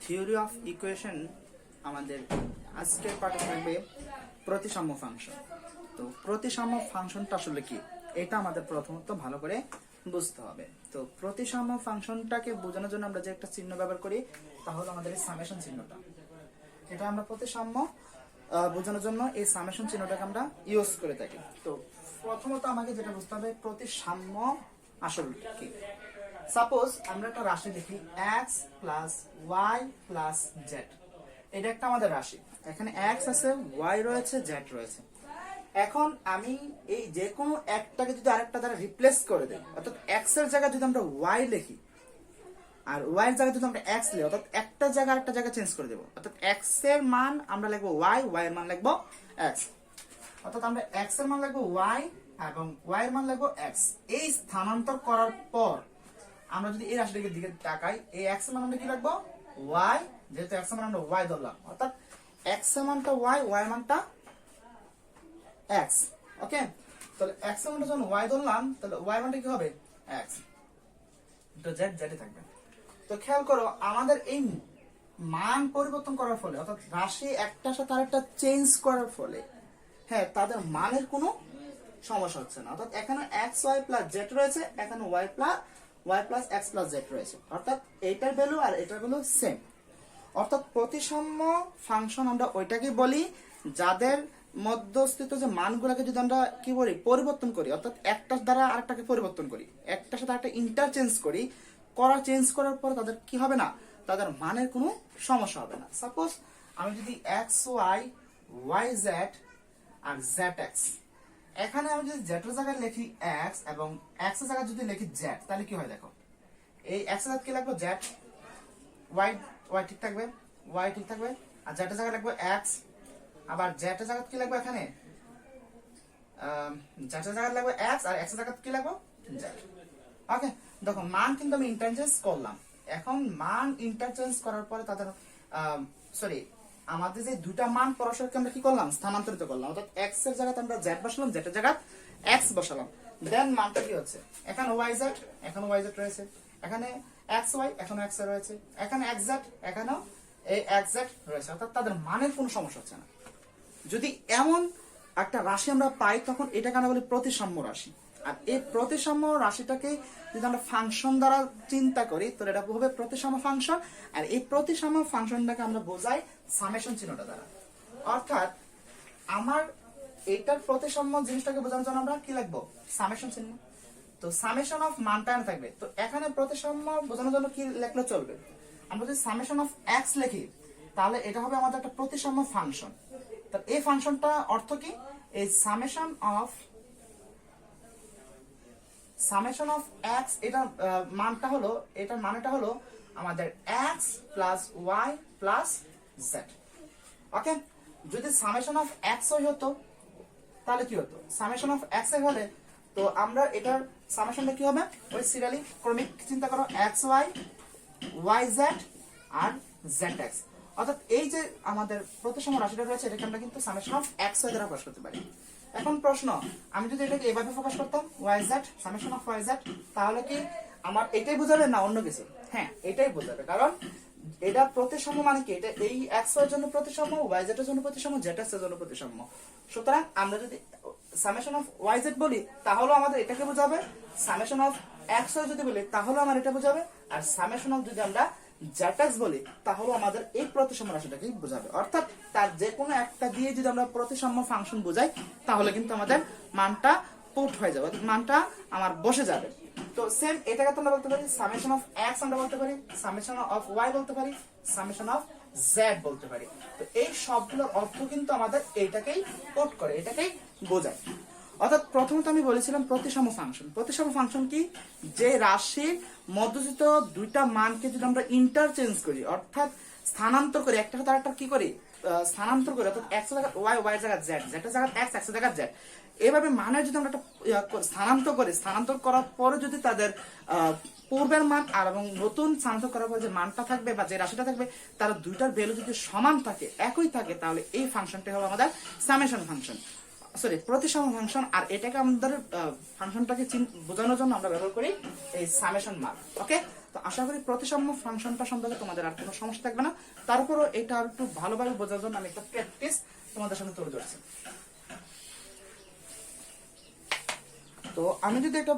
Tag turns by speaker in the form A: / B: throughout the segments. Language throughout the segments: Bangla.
A: থিওরি অফ ইকুয়েশন আমাদের আজকের পাঠে থাকবে প্রতিসাম্য ফাংশন। তো প্রতিসাম্য ফাংশনটা আসলে কি, এটা আমাদের প্রথমত ভালো করে বুঝতে হবে। তো প্রতিসাম্য ফাংশনটাকে বোঝানোর জন্য আমরা যে একটা চিহ্ন ব্যবহার করি তা হলো আমাদের এই সামেশন চিহ্নটা। এটা আমরা প্রতিসাম্য বোঝানোর জন্য এই সামেশন চিহ্নটাকে আমরা ইউজ করে থাকি। তো প্রথমত আমাকে যেটা বুঝতে হবে প্রতিসাম্য আসলে কি। সাপোজ আমরা একটা রাশি লিখি x plus y plus z। এটা একটা আমাদের রাশি, এখানে x আছে, y রয়েছে, z রয়েছে। এখন আমি এই যে কোনো একটাকে যদি আরেকটা দ্বারা রিপ্লেস করে দেই, অর্থাৎ x এর জায়গায় যদি আমরা y লিখি আর y এর জায়গায় যদি আমরা x লিখি, অর্থাৎ একটা জায়গা আরেকটা জায়গা চেঞ্জ করে দেব। অর্থাৎ x এর মান আমরা লিখবো y, y এর মান লিখবো x। অর্থাৎ আমরা x এর মান লিখবো y এবং y এর মান লিখবো x। এই স্থানান্তর করার পর আমরা যদি এই রাশিটাকে দিকে তাকাই, এই x এর মান আমরা কি রাখবো y, যেহেতু x এর মান আমরা y ধরলাম, অর্থাৎ x এর মানটা y, y এর মানটা x। ওকে, তাহলে x এর মানটা যখন y ধরলাম, তাহলে y এর মানটা কি হবে x, তো z z এ থাকবে। তো খেয়াল করো আমাদের এই মান পরিবর্তন করার ফলে, অর্থাৎ রাশি একটার সাথে আরেকটা চেঞ্জ করার ফলে হ্যাঁ তাদের মানের কোনো সমস্যা হচ্ছে না। অর্থাৎ এখানে xy প্লাস z রয়েছে, এখানে y plus x plus z রয়েছে, অর্থাৎ এইটার ভ্যালু আর এটার ভ্যালু সেম। অর্থাৎ প্রতিসাম্য ফাংশন আমরা ওইটাকে বলি যাদের মধ্যস্থিত যে মানগুলোকে যদি আমরা কি বলি পরিবর্তন করি, অর্থাৎ একটার দ্বারা আরেকটাকে পরিবর্তন করি, একটার সাথে আরেকটা ইন্টারচেঞ্জ করি, চেঞ্জ করার পর তাদের কি হবে না, তাদের মানের কোনো সমস্যা হবে না। সাপোজ আমি যদি xy yz আর zx, এখানে আমি যদি z এর জায়গায় লিখি x এবং x এর জায়গায় যদি লিখি z, তাহলে কি হয় দেখো, এই x এর জায়গায় কি লিখবো z, y ঠিক থাকবে, y ঠিক থাকবে, আর z এর জায়গায় লিখবো x, আবার z এর জায়গায় কি লিখবো এখানে z এর জায়গায় লিখবো x আর x এর জায়গায় কি লিখবো z। ওকে, দেখো মান কিন্তু আমি ইন্টারচেঞ্জ করলাম। এখন মান ইন্টারচেঞ্জ করার পরে তাদের সরি আমাদের যে দুটা মান পরস্পরকে আমরা কি করলাম স্থানান্তরিত করলাম, অর্থাৎ x এর জায়গায় আমরা z বসালাম, z এর জায়গায় x বসালাম, দেন মানটা কি হচ্ছে, এখানে yz, এখানে yz রয়েছে, এখানে xy, এখানে x রয়েছে, এখানে xz, এখানেও এই xz রয়েছে, অর্থাৎ তাদের মানের কোনো সমস্যা হচ্ছে না। যদি এমন একটা রাশি আমরা পাই তখন এটাকে আমরা বলি প্রতিসাম্য রাশি। আর এই প্রতিসাম্য রাশিটাকে যদি আমরা ফাংশন দ্বারা চিন্তা করি তাহলে এটা হবে প্রতিসাম্য ফাংশন। আর এই প্রতিসাম্য ফাংশনটাকে আমরা বোঝাই সামেশন চিহ্নটা দ্বারা। অর্থাৎ আমার এটার প্রতিসাম্য জিনিসটাকে বোঝানোর জন্য আমরা কি লিখবো সামেশন চিহ্ন। তো সামেশন অফ মানটা থাকবে, তো এখানে প্রতিসাম্য বোঝানোর জন্য কি লিখলে চলবে, আমরা যদি সামেশন অফ এক্স লিখি তাহলে এটা হবে আমাদের একটা প্রতিসাম্য ফাংশন। তো এই ফাংশনটা অর্থ কি, এই সামেশন অফ x, এটা মানটা হলো, এটার মানেটা হলো আমাদের x plus y plus z। ওকে, যদি সামেশন অফ x হতো তাহলে কি হতো, সামেশন অফ x হলে তো আমরা এটার সামেশনটা কি হবে, ওই সিরিয়ালি ক্রমিক চিন্তা করো xy yz আর zx। অর্থাৎ এই যে আমাদের প্রতিসাম্য রাশিটা রয়েছে এটাকে আমরা কিন্তু সামেশন অফ x দ্বারা প্রকাশ করতে পারি। এখন প্রশ্ন, আমি যদি এটাকে এভাবে প্রকাশ করতাম yz সামেশন অফ yz, তাহলে কি আমার এটাই বোঝাবে না অন্য কিছু? হ্যাঁ এটাই বোঝাবে, কারণ এটা প্রতিসাম্য মানে কি, এটা এই x এর জন্য প্রতিসাম্য, yz এর জন্য প্রতিসাম্য, zx এর জন্য প্রতিসাম্য। সুতরাং আমরা যদি সামেশন অফ yz বলি তাহলে আমাদের এটাকে বোঝাবে, সামেশন অফ x যদি বলি তাহলে আমার এটা বোঝাবে, আর সামেশন অফ যদি আমরা zx বলি তাহলে আমাদের এই প্রতিসাম্য রাশিটাকে বোঝাবে। অর্থাৎ তার যে কোনো একটা দিয়ে যদি আমরা প্রতিসাম্য ফাংশন বোঝাই তাহলে কিন্তু আমাদের মানটা পুট হয়ে যাবে, মানটা আমার বসে যাবে। তো সেম এটাকে আমরা বলতে পারি সামেশন অফ x, আমরা বলতে পারি সামেশন অফ y, বলতে পারি সামেশন অফ z বলতে পারি। তো এই সবগুলোর অর্থ কিন্তু আমাদের এইটাকেই পুট করে, এটাকেই বোঝায়। অর্থাৎ প্রথমত আমি বলেছিলাম প্রতিসাম্য ফাংশন। প্রতিসাম্য ফাংশন কি, যে রাশির মধ্যস্থিত দুইটা মানকে যদি আমরা ইন্টারচেঞ্জ করি, অর্থাৎ স্থানান্তর করি, একটা সাথে আরেকটা কি করি স্থানান্তর করি, অর্থাৎ x এর জায়গায় y, y এর জায়গায় z, z এর জায়গায় x, x এর জায়গায় z, এভাবে মানের যদি আমরা একটা স্থানান্তর করি, স্থানান্তর করার পরে যদি তাদের পূর্বের মান আর এবং নতুন স্থানান্তর করার পরে যে মানটা থাকবে বা যে রাশিটা থাকবে তার দুইটার ভ্যালু যদি সমান থাকে, একই থাকে, তাহলে এই ফাংশনটা হবে আমাদের সামেশন ফাংশন। সরি প্রতিসম ফাংশন, আর এটাকে আমাদের ফাংশনটাকে বোঝানোর জন্য আমরা ব্যবহার করি এই সামেশন মার্ক। ওকে, তো আশা করি প্রতিসাম্য ফাংশনটা সম্পর্কে তোমাদের আর কোনো সমস্যা থাকবে না। তারপরও এটা আর একটু ভালোভাবে বোঝার জন্য আমি একটা প্র্যাকটিস তোমাদের সামনে তুলে ধরছি। তো আমি যদি একটা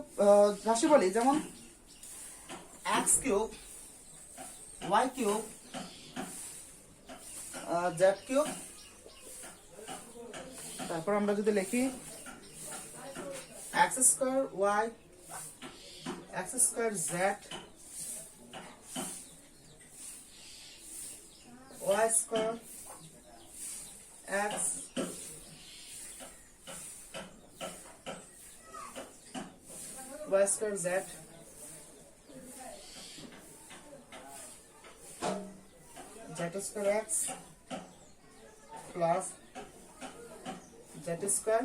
A: রাশি বলি, যেমন x cube, y cube, z cube, তারপর আমরা যদি লিখি x square y, x square z, y square x, y square z, z square x plus z square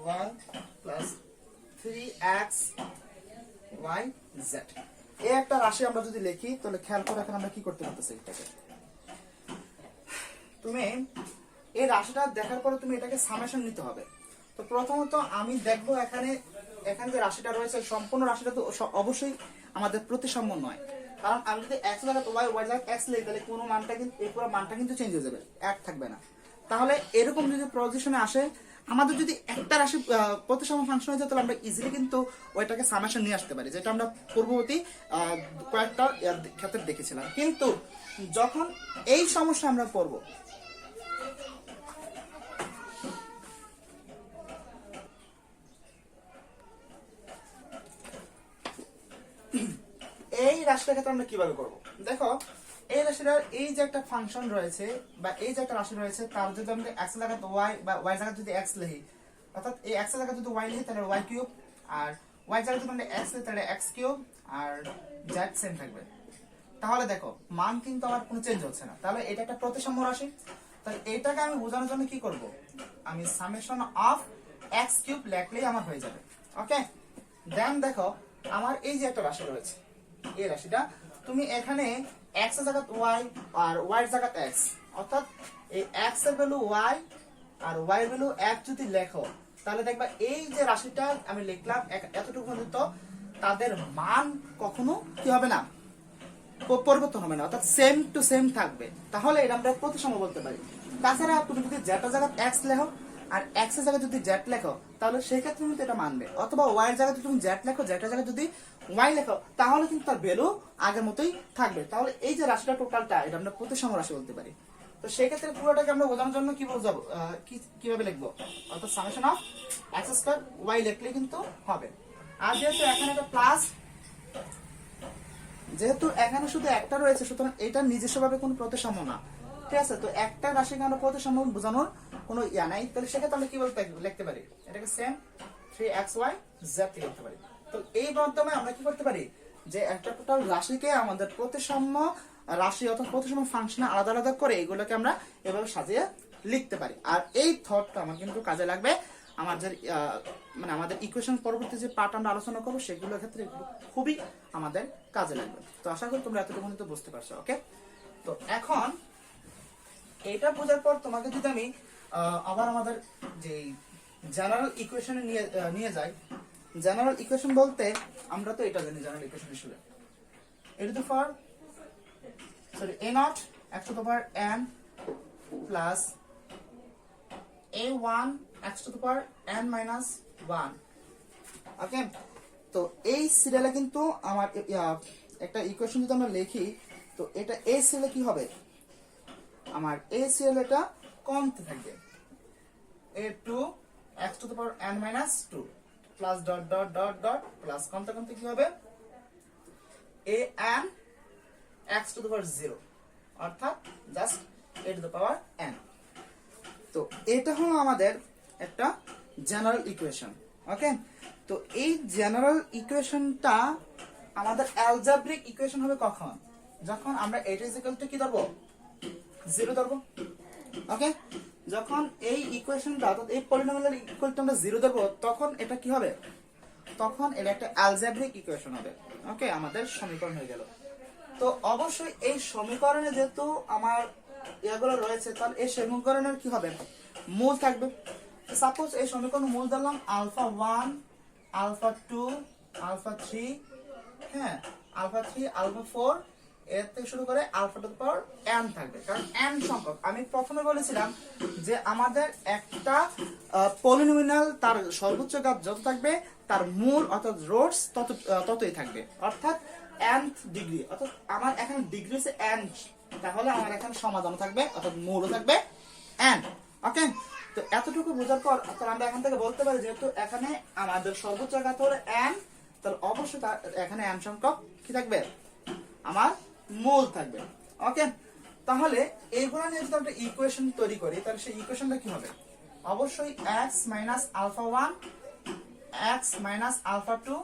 A: y plus 3x y z। এই একটা রাশি আমরা যদি লিখি তাহলে খেয়াল করে এখন আমরা কি করতে পারতেছি, এটাকে তুমি এই রাশিটা দেখার পরে তুমি এটাকে সামেশন নিতে হবে। তো প্রথমত আমি দেখবো এখানে যে রাশিটা রয়েছে সম্পূর্ণ রাশিটা তো অবশ্যই আমাদের প্রতিসাম্য নয়, কারণ আমি যদি x জায়গায় y, y জায়গায় x লিখি তাহলে কোনো মানটা কিন্তু এই পুরো মানটা কিন্তু চেঞ্জ হয়ে যাবে, এক থাকবে না। তাহলে এরকম যদি পজিশনে আসে, আমাদের যদি একটা রাশি প্রতিসম ফাংশন হয়ে যায় তাহলে আমরা ইজিলি কিন্তু ওইটাকে সামেশন নিয়ে আসতে পারি, যেটা আমরা পূর্ববর্তী কয়েকটা ক্ষেত্রে দেখেছিলাম। কিন্তু যখন এই সমস্যা আমরা পড়ব, এই রাশিটার ক্ষেত্রে আমরা কিভাবে করব, দেখো এই রাশিটার এই যে একটা ফাংশন রয়েছে বা এই যে একটা রাশি রয়েছে, তার যদি আমরা x জায়গায় y বা y জায়গায় যদি x লিখি, অর্থাৎ এই x জায়গায় যদি y লিখি তাহলে y কিউব, আর y জায়গায় যদি আমরা x লিখি তাহলে x কিউব, আর z সেম থাকবে। তাহলে দেখো মান কিন্তু আমার কোনো চেঞ্জ হচ্ছে না, তাহলে এটা একটা প্রতিসাম্য রাশি। তাহলে এটাকে আমি বোঝানোর জন্য কি করব, আমি সামেশন অফ x কিউব লিখলেই আমার হয়ে যাবে। ওকে, দেন দেখো আমার এই যে একটা রাশি রয়েছে, এই রাশিটা তুমি এখানে x এর জায়গায় y আর y এর জায়গায় x, অর্থাৎ এই x এর ভ্যালু y আর y এর ভ্যালু x যদি লেখো তাহলে দেখবা এই যে রাশিটা আমি লিখলাম এতটুকু পর্যন্ত তাদের মান কখনো কি হবে না, পরিবর্তন হবে না, অর্থাৎ সেম টু সেম থাকবে। তাহলে এটা আমরা প্রতিসম বলতে পারি। তাছাড়া তুমি যদি z এর জায়গায় x লেখো আর x এর জায়গায় যদি z লেখো তাহলে সেই ক্ষেত্রে কিন্তু এটা মানবে, অথবা y এর জায়গায় তুমি z লেখো, z এর জায়গায় যদি y লেখো তাহলে কিন্তু তার ভ্যালু আগের মতোই থাকবে। তাহলে এই যে রাশিটা টোটালটা এটা আমরা প্রতিসম রাশি বলতে পারি। তো সেই ক্ষেত্রে পুরোটাকে আমরা বোঝানোর জন্য কি বোঝাবো, কিভাবে লিখবো, অর্থাৎ summation of x square y লিখলে কিন্তু হবে। আর যেহেতু এখানে একটা প্লাস, যেহেতু এখানে শুধু একটা রয়েছে সুতরাং এটা নিজস্বভাবে কোনো প্রতিসাম্য না, ঠিক আছে। তো একটা রাশিকে আমরা প্রতিসাম্য বোঝানোর কোনো ইয়া নাই, তাহলে সেক্ষেত্রে আমরা কি বলতে লিখতে পারি, এটাকে সেম 3xy z লিখতে পারি। তো এই মাধ্যমে আমরা কি করতে পারি, যে একটা টোটাল রাশিকে আমাদের প্রতিসাম্য রাশি অথবা প্রতিসাম্য ফাংশনে আলাদা আলাদা করে এগুলোকে আমরা এভাবে সাজিয়ে লিখতে পারি। আর এই থটটা আমার কিন্তু কাজে লাগবে আমাদের মানে আমাদের ইকুয়েশন পরবর্তী যে পার্ট আমরা আলোচনা করবো সেগুলোর ক্ষেত্রে খুবই আমাদের কাজে লাগবে। তো আশা করি তোমরা এতটুকু তো বুঝতে পারছো। ওকে, তো এখন এটা বোঝার পর তোমাকে যদি আমি আবার আমাদের যে জেনারেল ইকুয়েশনে নিয়ে যাই, জেনারেল ইকুয়েশন বলতে আমরা তো এটা জানি, জেনারেল ইকুয়েশন হিসেবে a to the power a naught x to the power n plus a1 x to the power n minus 1। ওকে, তো এই সিরিয়ালে কিন্তু আমার একটা ইকুয়েশন যদি আমরা লিখি, তো এটা এই সিরিয়ালে কি হবে, আমার এই সিরিয়ালে এটা কমতে থাকবে, a2 x to the power n minus 2 plus dot dot dot dot plus কমতে কমতে কি হবে an x to the power 0, অর্থাৎ just a to the power n। তো এটা হলো আমাদের একটা জেনারেল ইকুয়েশন। ওকে, তো এই জেনারেল ইকুয়েশনটা আমাদের অ্যালজেব্রিক ইকুয়েশন হবে কখন, যখন আমরা এটা ইজ ইকুয়াল টু কি ধরবো, 0 ধরবো। ওকে, যখন এই ইকুয়েশনটা অর্থাৎ এই পলিনোমিয়াল ইকুয়াল টু আমরা 0 ধরবো তখন এটা কি হবে, তখন এটা একটা অ্যালজেব্রিক ইকুয়েশন হবে। ওকে, আমাদের সমীকরণ হয়ে গেল। তো অবশ্যই এই সমীকরণে যেহেতু আমার এগুলো রয়েছে তাহলে এই সমীকরণের কি হবে, মূল থাকবে। সাপোজ এই সমীকরণ মূল ধরলাম আলফা 1, আলফা 2, আলফা 3, হ্যাঁ আলফা 3, আলফা 4 এর থেকে শুরু করে alpha to the power n থাকবে, কারণ n সংখ্যক। আমি প্রথমে বলেছিলাম যে আমাদের একটা পলিনোমিয়াল তার সর্বোচ্চ ঘাত যত থাকবে তার মূল অর্থাৎ রুটস ততই থাকবে, অর্থাৎ nth ডিগ্রি, অর্থাৎ আমার এখানে ডিগ্রি হচ্ছে n, তাহলে আমার এখানে সমাধান থাকবে অর্থাৎ মূলও থাকবে n। ওকে, তো এতটুকু বোঝার পর আমরা এখান থেকে বলতে পারি যেহেতু এখানে আমাদের সর্বোচ্চ ঘাত হলো n, তাহলে অবশ্যই এখানে n সংখ্যক কি থাকবে, আমার মূল থাকবে। ওকে, তাহলে এইগুলো নিয়ে যদি আমরা ইকুয়েশন তৈরি করি তাহলে সেই ইকুয়েশনটা কি হবে, অবশ্যই x minus alpha 1, x minus alpha 2,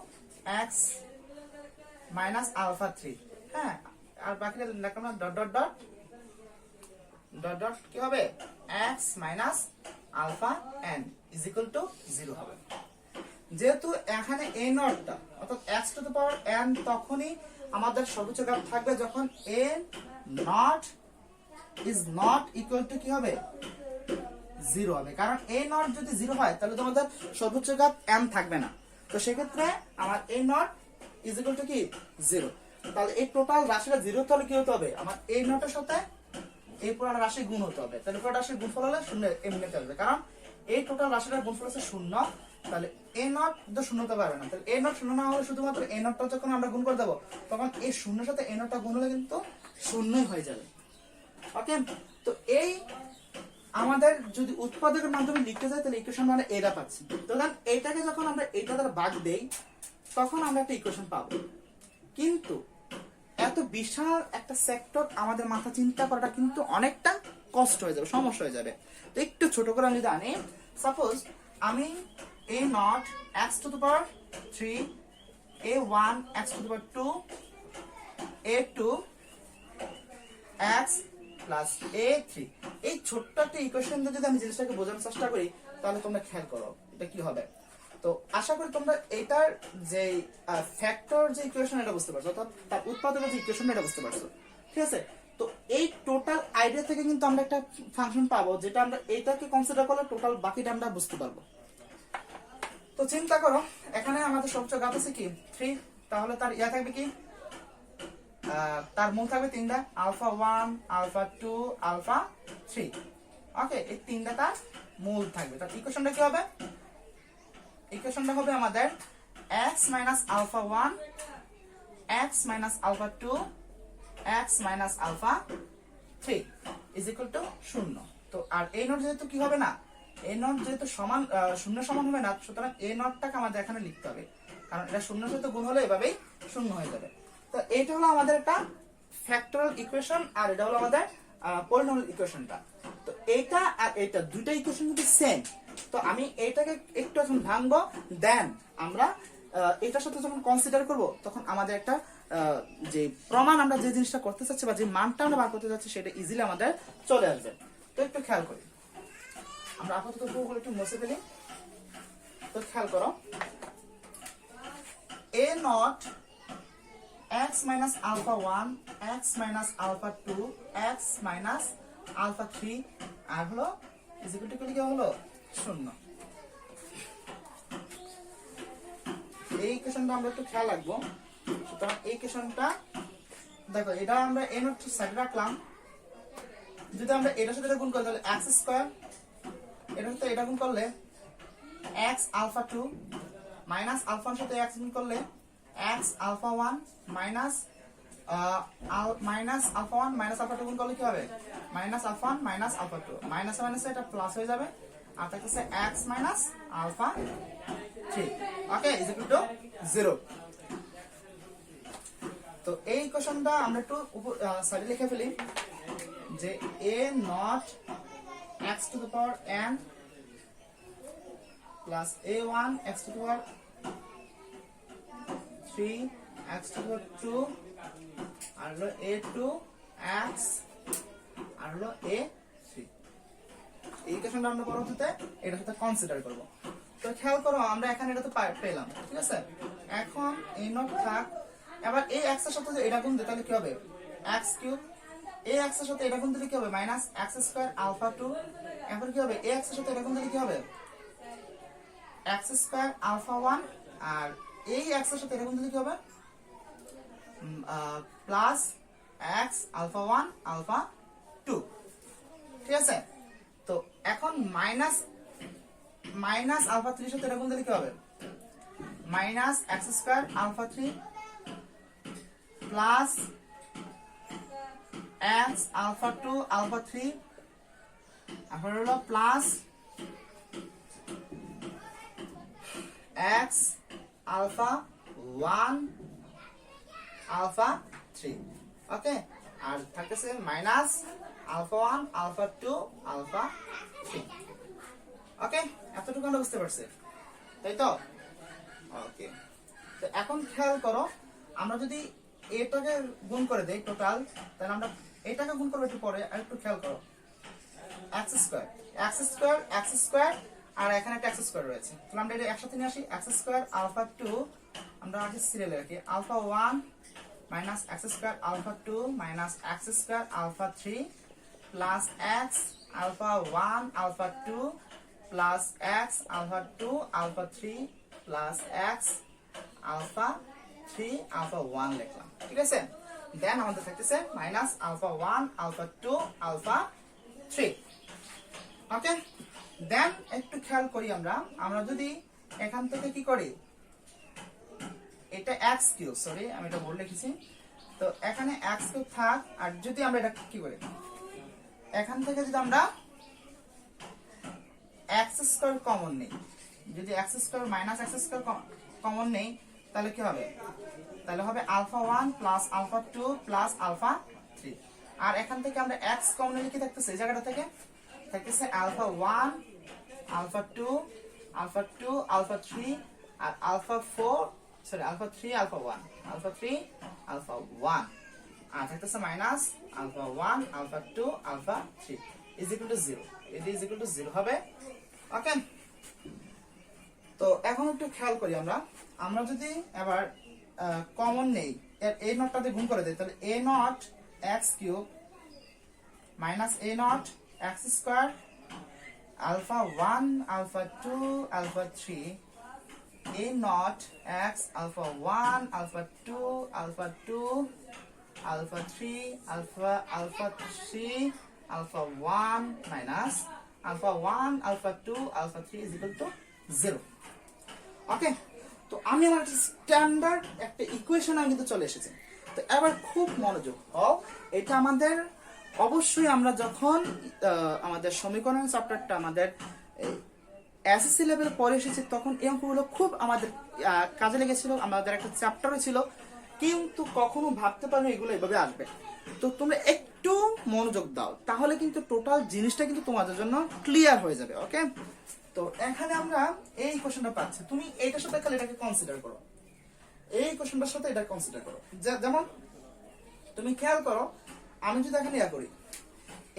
A: x minus alpha 3, হ্যাঁ আর বাকিটা লিখলাম না dot dot dot dot dot কি হবে, x minus alpha n is equal to 0 হবে। যেহেতু এখানে a নটটা অর্থাৎ x to the power n তখনই আমাদের সর্বোচ্চ ঘাত থাকবে যখন a nought is not equal to কি হবে, 0 হবে, কারণ a নট যদি 0 হয় তাহলে তোমাদের সর্বোচ্চ ঘাত n থাকবে না। তো সেক্ষেত্রে আমার a nought is equal to কি 0, তাহলে এই টোটাল রাশিটা 0 হলে কি হতে হবে, আমার a নটের সাথে এই পুরো রাশি গুণ হতে হবে, তাহলে পুরো রাশির গুণফল হলে 0 এমনি চলবে, কারণ এই টোটাল রাশিটার গুণফল হচ্ছে 0, তাহলে a নট তো 0 হতে পারবে না, তাহলে a নট 0 না হলে শুধুমাত্র a নটটা যখন আমরা গুণ করে দেব তখন এই 0 এর সাথে a নটটা গুণ হলে কিন্তু 0ই হয়ে যাবে। ওকে, তো এই আমাদের যদি উৎপাদকের মাধ্যমে লিখতে যাই তাহলে ইকুয়েশন মানে এটা পাচ্ছি, তখন এইটাকে যখন আমরা এটা দ্বারা ভাগ দেই তখন আমরা একটা ইকুয়েশন পাবো। কিন্তু এত বিশাল একটা সেক্টর আমাদের মাথা চিন্তা করাটা কিন্তু অনেকটা কষ্ট হয়ে যাবে, সমস্যা হয়ে যাবে। তো একটু ছোট করে আমি যদি আনি, সাপোজ আমি a nought x to the power 3, a1 x to the power 2, a2 x plus a3, এই ছোট্ট একটা ইকুয়েশন দিয়ে যদি আমি জিনিসটাকে বোঝানোর চেষ্টা করি তাহলে তোমরা খেয়াল করো এটা কি হবে। তো আশা করি তোমরা এটার যে ফ্যাক্টর যে ইকুয়েশন এটা বুঝতে পারছো, অর্থাৎ তার উৎপাদকের যে ইকুয়েশন এটা বুঝতে পারছো, ঠিক আছে। তো এই টোটাল আইডিয়া থেকে কিন্তু আমরা একটা ফাংশন পাবো যেটা আমরা এইটাকে কনসিডার করলে টোটাল বাকিটা আমরা বুঝতে পারবো। তো চিন্তা করো এখানে আমাদের সবচেয়ে ঘাত আছে কি 3, তাহলে তার ইয়া থাকবে কি, তার মূল থাকবে 3টা, আলফা 1, আলফা 2, আলফা 3। ওকে, এই 3টা তার মূল থাকবে। তার ইকুয়েশনটা কি হবে, ইকুয়েশনটা হবে আমাদের x minus alpha 1, x minus alpha 2, x minus alpha 3 is equal to 0। তো আর a নট যেহেতু কি হবে না, a নট যেহেতু সমান 0 সমান হবে না, সুতরাং a নটটাকে আমাদের এখানে লিখতে হবে, কারণ এটা 0 এর সাথে গুণ হলে এভাবেই 0 হয়ে যাবে। তো এটা হলো আমাদের একটা ফ্যাক্টরাল ইকুয়েশন আর এটা হলো আমাদের পলিনোমিয়াল ইকুয়েশনটা। তো এইটা আর এইটা দুইটা ইকুয়েশন কিন্তু সেম। তো আমি এইটাকে একটু এখন ভাঙবো, দেন আমরা এটার সাথে যখন কনসিডার করব তখন আমাদের একটা যে প্রমাণ আমরা যে জিনিসটা করতে চাচ্ছি বা যে মানটা আমরা বার করতে যাচ্ছি সেটা ইজিলি আমাদের চলে আসবে। তো একটু খেয়াল করি, আমরা আপাতত পুরোগুলো একটু মুছে ফেলি। তো খেয়াল করো, a nought x minus alpha 1, x minus alpha 2, x minus alpha 3 আর হলো is equal to কি হলো 0। এই ইকুয়েশনটা আমরা একটু খেয়াল রাখবো। সুতরাং এই ইকুয়েশনটা দেখো, এটা আমরা a নট সাইড রাখলাম, যদি আমরা এটার সাথে গুণ করি তাহলে x স্কয়ার, এটার সাথে এটা গুণ করলে x alpha 2 মাইনাস আলফার সাথে x গুণ করলে x alpha 1 minus alpha 1 minus alpha 2 গুণ করলে কি হবে, minus alpha 1 minus alpha 2, minus minus এটা প্লাস হয়ে যাবে আর থাকছে x minus alpha 3। Okay, is equal to 0। তো এই ইকুয়েশনটা আমরা একটু সাইডে লিখে ফেলি যে a nought x to the power n plus a1 x to the power 3 x to the 2 আর হলো a2 x আর হলো a3। এই ইকুয়েশনটা আমরা পরবর্তীতে এটার সাথে কনসিডার করব। তো খেয়াল করো আমরা এখানে এটা তো পেলাম, ঠিক আছে। এখন a নট থাক, এবার a x এর সাথে এটা গুণ দিলে তাহলে কি হবে x কিউব, a x এর সাথে এটা গুণ দিলে কি হবে মাইনাস x স্কয়ার আলফা 2 এখন কি হবে x এর সাথে এরকম দিলে কি হবে x স্কয়ার আলফা 1 আর এই x এর সাথে এরকম দিলে কি হবে প্লাস x আলফা 1 আলফা 2 ঠিক আছে তো এখন মাইনাস আলফা 3 এর সাথে এরকম দিলে কি হবে minus x square alpha 3 plus x alpha 2 alpha 3 এখন হলো plus x alpha 1 alpha 3 okay আর থাকতেছে minus alpha 1 alpha 2 alpha 3 okay এতটুকু আমরা বুঝতে পারছি তাই তো ওকে তো এখন খেয়াল করো আমরা যদি এটাকে গুণ করে দেই টোটাল তাহলে আমরা এটাকে গুণ করব একটু পরে আর একটু খেয়াল করো x স্কয়ার আর এখানে একটা x স্কয়ার রয়েছে তাহলে আমরা এটা একসাথে নিয়ে আসি x স্কয়ার আলফা 2 আমরা আগে সিরিয়ালে রাখি alpha 1 minus x square alpha 2 minus x square alpha 3 plus x alpha 1 alpha 2 plus x alpha 2 alpha 3 plus x alpha 3 alpha 1 লিখলাম ঠিক আছে দেন আমাদের থাকতেছে minus alpha 1 alpha 2 alpha 3 okay then একটু খেয়াল করি আমরা যদি এখান থেকে কি করি এটা x কিউব সরি আমি এটা ভুল লিখেছি তো এখানে x কিউব থাক আর যদি আমরা এটা কি করি এখান থেকে যদি আমরা x স্কয়ার কমন নেই যদি x square minus x square common নেই তাহলে কি হবে তাহলে হবে alpha 1 plus alpha 2 plus alpha 3 আর এখান থেকে আমরা x কমন নিলে কি থাকতেছে এই জায়গাটা থেকে থাকতেছে আলফা 1 আলফা 2 আলফা 2 আলফা 3 আর alpha 4 sorry alpha 3 alpha 1 alpha 3 alpha 1 আর থাকতেছে minus alpha 1 alpha 2 alpha 3 is equal to 0 এটা ইজ ইকুয়াল টু 0 হবে ওকে তো এখন একটু খেয়াল করি আমরা যদি এবার কমন নেই এর a নটটাতে গুণ করে দেই তাহলে a nought x cube minus a nought x square alpha 1 alpha 2 alpha 3 a nought x alpha 1 alpha 2 alpha 2 alpha 3 alpha 3 alpha 1 minus alpha 1 alpha 2 alpha 3 is equal to 0 okay তো আমি আমার স্ট্যান্ডার্ড একটা ইকুয়েশন আমি কিন্তু চলে এসেছে তো এবার খুব মনোযোগ হও এটা আমাদের অবশ্যই আমরা যখন আমাদের সমীকরণ চ্যাপ্টারটা আমাদের এসএসসি লেভেল পড়ে এসেছি তখন এই অঙ্কগুলো খুব আমাদের কাজে লেগেছিল আমাদের একটা চ্যাপ্টারও ছিল কিন্তু কখনো ভাবতে পারো এগুলো এভাবে আসবে তো তোমরা একটু মনোযোগ দাও তাহলে কিন্তু টোটাল জিনিসটা কিন্তু তোমাদের জন্য ক্লিয়ার হয়ে যাবে ওকে তো এখানে আমরা এই কোশ্চেনটা পাচ্ছি তুমি এইটার সাথে খালি এটাকে কনসিডার করো এই কোশ্চেনটার সাথে এটা কনসিডার করো যেমন তুমি খেয়াল করো আমি যদি এখানে ইয়া করি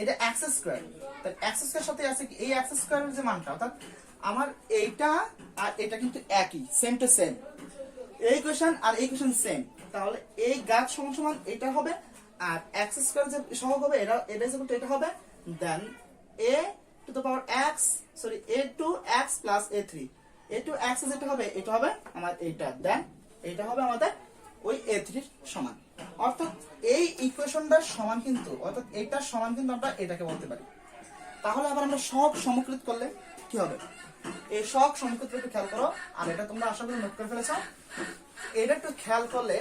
A: এটা x স্কয়ার তাহলে x স্কয়ার সাথে আছে কি এই x স্কয়ারের যে মানটা অর্থাৎ আমার এইটা আর এটা কিন্তু একই সেম টু সেম এই কোশ্চেন আর এই কোশ্চেন সেম তাহলে এই গাছ সমান সমান এটা হবে আর x স্কয়ার যে সহগ হবে এটা এটা হবে then a to the power x sorry a to x plus a3 a to x যেটা হবে এটা হবে আমার এইটা দেন এটা হবে আমাদের ওই a3 এর সমান অর্থাৎ এই ইকুয়েশনটার সমান কিন্তু অর্থাৎ এটার সমান কিন্তু আমরা এটাকে বলতে পারি তাহলে আবার আমরা সব সমকৃত করলে কি হবে এই সব সমকৃত একটু খেয়াল করো আর এটা তোমরা আশা করি নোট করে ফেলেছো এটা একটু খেয়াল করলে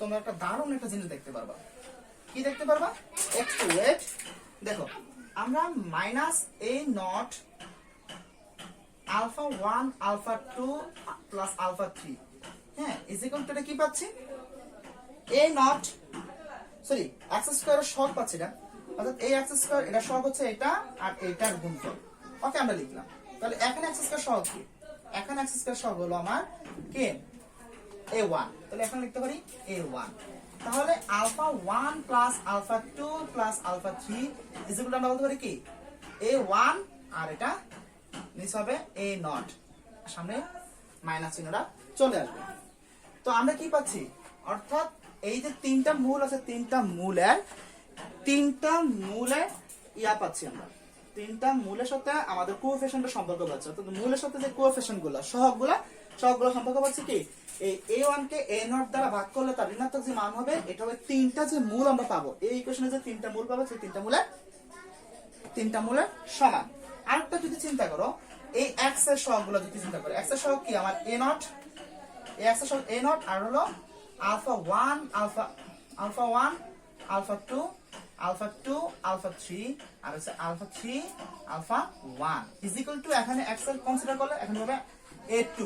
A: তোমরা একটা দারুণ একটা জিনিস দেখতে পারবা কি দেখতে পারবা একটু ওয়েট দেখো আমরা minus a nought alpha 1 alpha 2 plus alpha 3 হ্যাঁ ইজ ইকুয়াল টু এটা কি পাচ্ছি a নট সরি x স্কয়ারের সহগ পাচ্ছি না অর্থাৎ এই x স্কয়ার এটা সহগ হচ্ছে এটা আর এটার গুণফল ওকে আমরা লিখলাম তাহলে এখানে x স্কয়ার সহগ কি এখানে x স্কয়ার সহগ হলো আমার কে a1 তাহলে এখন লিখতে পারি a1 তাহলে alpha 1 plus alpha 2 plus alpha 3 is equal to আমরা বলতে পারি কি a1 আর এটা নিচে হবে a নট সামনে মাইনাস চিহ্নটা চলে আসবে তো আমরা কি পাচ্ছি অর্থাৎ এই যে তিনটা মূল আছে তিনটা মূলের ইয়া পাচ্ছি আমরা তিনটা মূলের সাথে আমাদের কোএফিসিয়েন্টের সম্পর্ক পাচ্ছি, অর্থাৎ মূলের সাথে যে কোএফিসিয়েন্ট গুলো সহগগুলো সম্পর্ক পাচ্ছি কি এই a1 কে a0 দ্বারা ভাগ করলে তার ঋণাত্মক যে মান হবে এটা হবে তিনটা যে মূল আমরা পাবো এই ইকুয়েশনে যে তিনটা মূল পাবো সেই তিনটা মূলের সমান। আরেকটা যদি চিন্তা করো এই x এর সহগগুলো যদি চিন্তা করো, x এর সহগ কি আমার a0, এই x এর সহগ a0 আর হলো alpha 1 alpha 1 alpha 2 alpha 2 alpha 3 আর হচ্ছে alpha 3 alpha 1 is equal to এখানে x এর কনসিডার করলে এখানে হবে a2।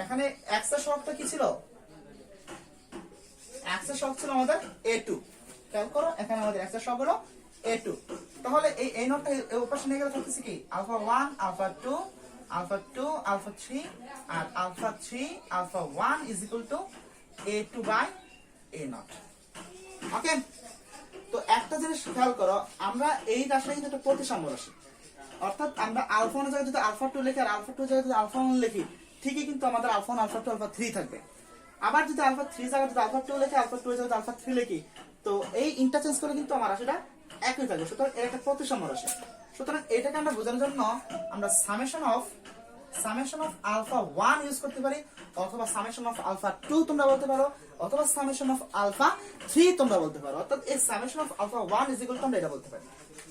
A: এখানে x এর সহগটা কি ছিল, x এর সহগ ছিল আমাদের a2, খেয়াল করো এখানে আমাদের x এর সহগ হলো a2। তাহলে এই a0 টা এই পাশে নিয়ে গেলে থাকতেছে কি আলফা 1 আলফা 2 আলফা 2 আলফা 3 আর alpha 3 alpha 1 is equal to a2 by a0। Okay, তো একটা জিনিস খেয়াল করো, আমরা এই রাশিটা কিন্তু একটা প্রতিসাম্য রাশি, অর্থাৎ আমরা আলফা 1 এর জায়গায় যদি আলফা 2 লিখি আর আলফা 2 এর জায়গায় যদি আলফা 1 লিখি ঠিকই কিন্তু আমাদের আলফা 1 আলফা 2 আলফা 3 থাকবে। আবার যদি আলফা 3 এর জায়গায় যদি আলফা 2 লিখি আলফা 2 এর জায়গায় আলফা 3 লিখি তো এই ইন্টারচেঞ্জ করে কিন্তু আমার রাশিটা একই থাকবে, সুতরাং এটা একটা প্রতিসাম্য রাশি। সুতরাং এটাকে আমরা বোঝানোর জন্য আমরা সামেশন অফ আলফা 1 ইউজ করতে পারি, অথবা সামেশন অফ আলফা 2 তোমরা বলতে পারো, অথবা সামেশন অফ আলফা 3 তোমরা বলতে পারো, অর্থাৎ এই summation of alpha 1 is equal to আমরা এটা বলতে পারি।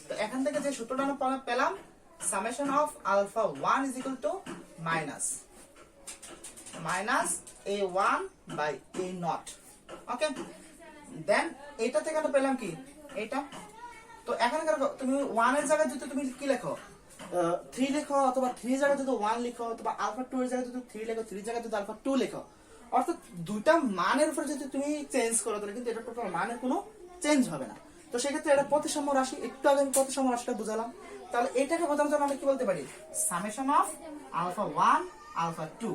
A: তো এখান থেকে যে সূত্রটা আমরা পেলাম summation of alpha 1 is equal to minus a1 by a0। Okay, then এটা থেকে আমরা পেলাম কি এটা। তো এখানে তুমি 1 এর জায়গায় যদি তুমি কি লেখো 3 লেখো, অথবা 3 এর জায়গায় যদি 1 লিখো, অথবা আলফা 2 এর জায়গায় যদি 3 লেখো, 3 এর জায়গায় যদি আলফা 2 লেখো, অর্থাৎ দুইটা মানের উপর যদি তুমি চেঞ্জ করো তাহলে কিন্তু এটা টোটাল মানের কোনো চেঞ্জ হবে না। তো সেক্ষেত্রে এটা প্রতিসাম্য রাশি, একটু আগে আমি প্রতিসাম্য রাশিটা বুঝালাম। তাহলে এটাকে বোঝানোর জন্য আমরা কি বলতে পারি সামেশন অফ আলফা 1 আলফা 2,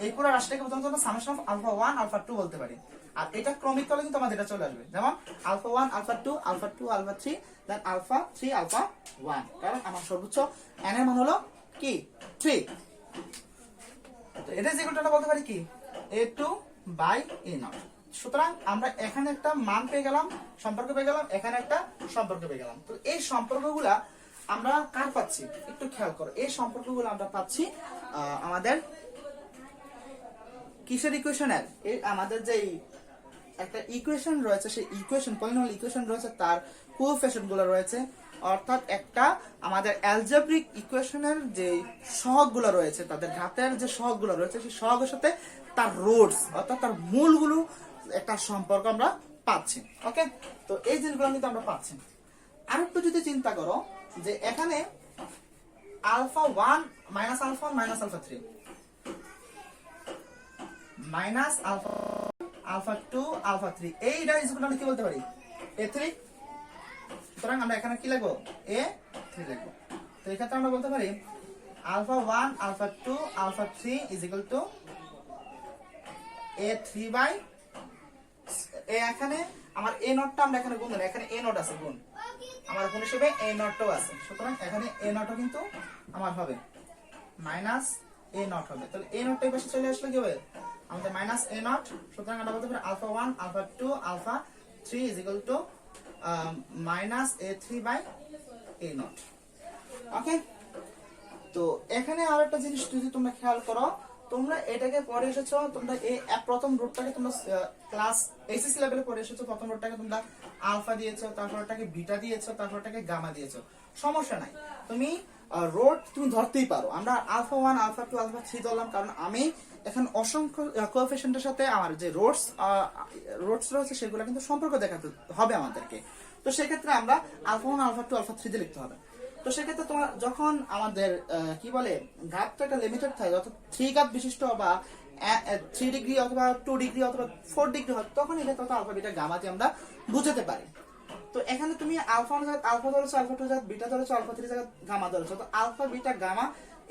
A: এই পুরো রাশিটাকে বোঝানোর জন্য সামেশন অফ আলফা 1 আলফা 2 বলতে পারি। আর এটা ক্রমিক করলে কিন্তু আমাদের এটা চলে আসবে, যেমন আলফা 1 আলফা 2 আলফা 2 আলফা 3 দেন আলফা 3 আলফা 1, কারণ আমার সর্বোচ্চ n এর মান হলো কি 3। তো এটা যেগুলোটা বলতে পারি কি a2 বাই a0। সুতরাং আমরা এখানে একটা মান পেয়ে গেলাম, সম্পর্ক পেয়ে গেলাম, এখানে একটা সম্পর্ক পেয়ে গেলাম। তো এই সম্পর্কগুলা আমরা কার পাচ্ছি একটু খেয়াল করো, এই সম্পর্কগুলো আমরা পাচ্ছি আমাদের কিসের ইকুয়েশনের, এই আমাদের যে একটা ইকুয়েশন রয়েছে সেই ইকুয়েশন পলিনোমিয়াল ইকুয়েশন রয়েছে তার কোএফিসিয়েন্ট গুলো রয়েছে, অর্থাৎ একটা আমাদের অ্যালজেব্রিক ইকুয়েশনের যে সহগগুলো রয়েছে তাদের ঘাতের যে সহগগুলো রয়েছে সেই সহগের সাথে তার রুটস অর্থাৎ তার মূলগুলো একটা সম্পর্ক আমরা পাচ্ছি। ওকে, তো এই জিনিসগুলো কিন্তু আমরা পাচ্ছি। আর একটু যদি চিন্তা করো যে এখানে alpha 1 minus alpha 1 minus alpha 3 minus alpha 2 alpha 3 এইটা ইকুয়াল টু কি বলতে পারি a3। সুতরাং আমরা এখানে কি লিখবো a3 লিখবো। তো এই ক্ষেত্রে আমরা বলতে পারি alpha 1 alpha 2 alpha 3 is equal to a3 by এখানে আমার a নটটা আমরা এখানে গুণ দেব, এখানে a নট আছে গুণ, আমার গুণ হিসেবে a নটটাও আছে, সুতরাং এখানে a নটও কিন্তু আমার হবে মাইনাস a নট হবে। তাহলে a নটটা এই পাশে চলে আসলে কি হবে আমাদের মাইনাস a নট। সুতরাং আমরা বলতে পারি alpha 1 alpha 2 alpha 3 is equal to minus a3 by a nought. Okay, তো এখানে আরেকটা জিনিস যদি তোমরা খেয়াল করো, তোমরা এটাকে পড়ে এসেছো, তোমরা এই প্রথম রুটটাকে তোমরা ক্লাস এইচএসসি লেভেলে পড়ে এসেছো, প্রথম রুটটাকে তোমরা আলফা দিয়েছো, তারপর এটাকে বিটা দিয়েছো, তারপর এটাকে গামা দিয়েছো, সমস্যা নাই, তুমি রোড তুমি ধরতেই পারো। আমরা আলফা 1 আলফা 2 আলফা 3 ধরলাম কারণ আমি এখন অসংখ্য কোএফিসিয়েন্টের সাথে আমার যে রোডস রয়েছে সেগুলো কিন্তু সম্পর্ক দেখাতে হবে আমাদেরকে। তো সেক্ষেত্রে আমরা আলফা 1 আলফা 2 আলফা 3 দিয়ে লিখতে হবে। তো সেক্ষেত্রে তোমার যখন আমাদের কি বলে ঘাতটা একটা লিমিটেড থাকে, অর্থাৎ 3 ঘাত বিশিষ্ট বা 3 ডিগ্রি অথবা 2 ডিগ্রি অথবা 4 ডিগ্রি হয়, তখন এটা তত আলফা বিটা গামা দিয়ে আমরা বুঝাতে পারি। তো এখানে তুমি আলফা ধরেছো, আলফা 2 বিটা ধরেছো, আলফা 3 জায়গায় গামা ধরেছো। তো আলফা বিটা গামা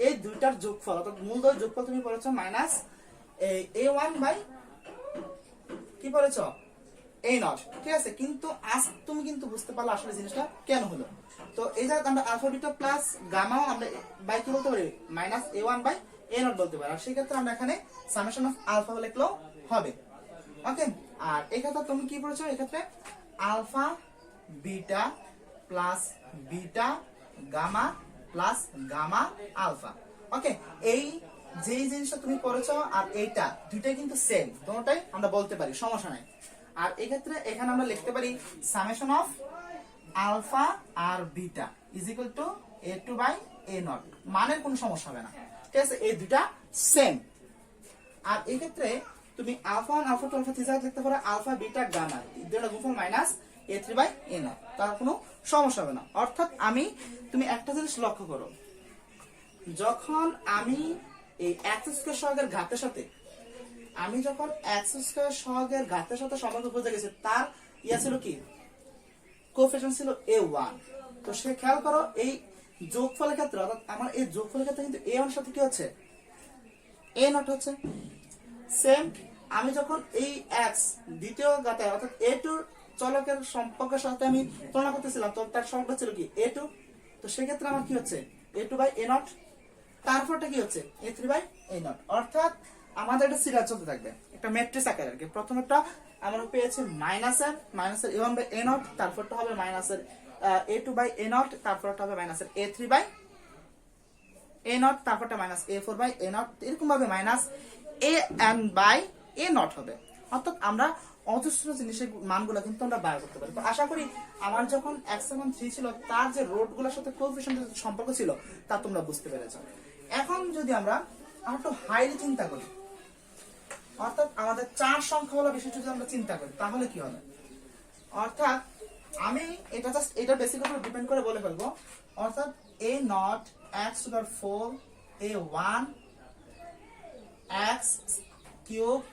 A: এই দুইটার যোগফল অর্থাৎ মূলদ্বয়ের যোগফল তুমি পড়েছো মাইনাস a1 বাই কি পড়েছো a0, ঠিক আছে। কিন্তু আজ তুমি কিন্তু বুঝতে পারলে আসলে জিনিসটা কেন হলো। তো এই জায়গায় আমরা আলফা বিটা প্লাস গামাও আমরা বাই কি বলতে পারি মাইনাস a1 বাই a0 বলতে পারি। আর সেই ক্ষেত্রে আমরা এখানে সামেশন অফ আলফা লিখলেও হবে। ওকে, আর এই ক্ষেত্রে তুমি কি পড়েছো, এই ক্ষেত্রে alpha beta plus beta gamma plus gamma alpha. Okay, এই যে জিনিসটা তুমি পড়েছো আর এইটা দুইটাই কিন্তু সেম, দুটোটাই আমরা বলতে পারি, সমস্যা নাই। আর এক্ষেত্রে এখানে আমরা লিখতে পারি সামেশন অফ আলফা আর beta is equal to a2 by a0, মানের কোনো সমস্যা হবে না, ঠিক আছে, এই দুইটা সেম। আর এই ক্ষেত্রে তুমি আলফা 1 আলফা 2 আলফা 3 লিখতে পারো আলফা বিটা গামা দুটো গুণফল মাইনাস a3 বাই a0, তার কোনো সমস্যা হবে না। অর্থাৎ তুমি একটা জিনিস লক্ষ্য করো, যখন আমি এই x স্কয়ার সহগের ঘাতের সাথে যখন x স্কয়ার সহগের ঘাতের সাথে সম্পর্ক বুঝে গেছে, তার ছিল কি কোএফিশিয়েন্ট ছিল a1। তো সে খেয়াল করো এই যোগফলের ক্ষেত্রে, অর্থাৎ আমার এই যোগফলের ক্ষেত্রে কিন্তু a1 এর সাথে কি হচ্ছে a0 হচ্ছে। সেম আমি যখন এই x দ্বিতীয় ঘাতে অর্থাৎ a2 চলকের সম্পর্কের সাথে আমি তুলনা করতেছিলাম, তো তার সম্পর্ক ছিল কি a2, তো সেক্ষেত্রে আমার কি হচ্ছে a2 বাই a0, তারপরটা কি হচ্ছে a3 বাই a0। অর্থাৎ আমাদের একটা সিরিয়াল চলতে থাকবে, একটা ম্যাট্রিক্স আকারে আর কি। প্রথমটা আমরা পেয়েছি মাইনাসের a1 বাই a0, তারপরটা হবে মাইনাসের a2 বাই a0, তারপরটা হবে মাইনাসের a3 বাই a0, তারপরটা মাইনাস a4 বাই a0, এরকম ভাবে মাইনাস an বাই a0 হবে। অর্থাৎ আমরা অজস্র জিনিসের মানগুলো কিন্তু আমরা বার করতে পারি। তো আশা করি আমার যখন x3 ছিল তার যে রোডগুলোর সাথে কোএফিশিয়েন্টের সম্পর্ক ছিল তা তোমরা বুঝতে পেরেছো। এখন যদি আমরা একটু হাইলি চিন্তা করি, অর্থাৎ আমাদের 4 সংখ্যাওয়ালা বিষয়টা যদি আমরা চিন্তা করি, তাহলে কি হবে? অর্থাৎ আমি এটা জাস্ট এটা বেসিক উপর ডিপেন্ড করে বলে ফেলবো। অর্থাৎ a0 x to the 4 a1 x cube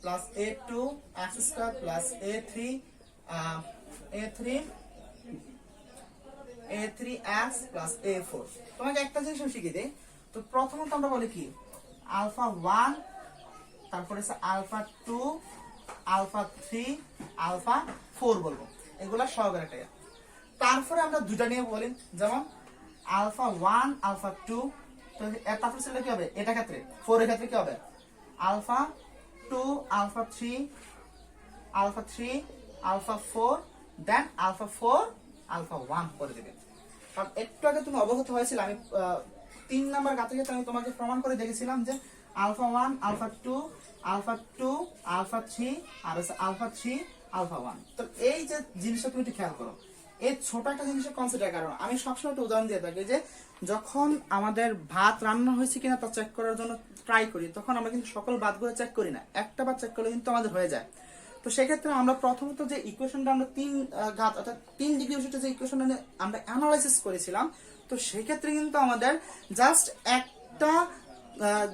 A: plus a2 x square plus a3 x plus a4। তোমাকে একটা জিনিস আমি শিখিয়ে দিই। তো প্রথমত আমরা বলি কি আলফা 1, তারপরে আলফা 2 আলফা 3 আলফা 4 বলবো, এগুলা সহগের একটা। তারপরে আমরা দুইটা নিয়ে বলি, যেমন আলফা 1 আলফা 2, তো তারপরে সেটা কি হবে এটা ক্ষেত্রে 4 এর ক্ষেত্রে কি হবে আলফা 2 আলফা 3 আলফা 3 আলফা 4 দেন আলফা 4 আলফা 1 করে দেবে। কারণ একটু আগে তুমি অবগত হয়েছিল, আমি 3 নাম্বার গাতে ক্ষেত্রে আমি তোমাকে প্রমাণ করে দেখেছিলাম যে আলফা 1 আলফা 2 আলফা 2 আলফা 3 আর আলফা 3 আলফা 1। তো এই যে জিনিসটা তুমি একটু খেয়াল করো, এই ছোট একটা জিনিসের কনসিডার কারণ আমি সবসময় একটা উদাহরণ দিয়ে থাকি যে যখন আমাদের ভাত রান্না হয়েছে কিনা তা চেক করার জন্য ট্রাই করি, তখন আমরা কিন্তু সকল ভাতগুলো চেক করি না, একটা ভাত চেক করলে কিন্তু আমাদের হয়ে যায়। তো সেক্ষেত্রে আমরা প্রথমত যে ইকুয়েশনটা আমরা 3 ঘাত অর্থাৎ 3 ডিগ্রি বিশিষ্ট যে ইকুয়েশনটা আমরা অ্যানালাইসিস করেছিলাম, তো সেক্ষেত্রে কিন্তু আমাদের জাস্ট একটা